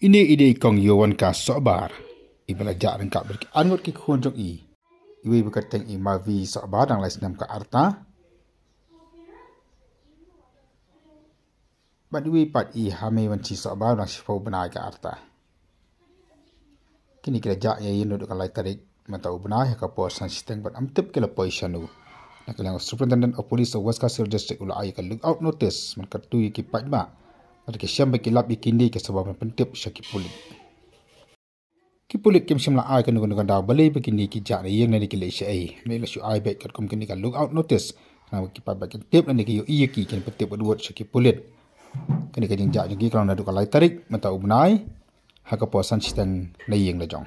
Ini ide kong yawan ka sobar. Ibelajak dan kak berki ngut ki khun jong i. Iwei berkateng i mavi sobar dang lai snem ka arta. Bat iwei pat i hame wanci sobar dang sifau bnai ka arta. Kini kira jak ya yin duduk lai tarik matau bnai ka pos san sistem bat amtip kila poisanu. Nakalang Superintendent of Police of West Castle District ulai ka look out notice man kartui ki pat ba. Pada ke siam bagi lap ikindi ke sebab pentip syaki Pulit. Ki Pulit kem simla ai kan guna da balai begini ki jak yeng nani ki lesya ai. Mai la su ai baik kat kum kini ka look out notice. Na ki pat bagi tip nani ki yo iya ki kan pentip buat syaki Pulit. Kini ka jing jak jing ki kalau nadu ka lai tarik matau bnai. Haka posan sistem na yeng la jong.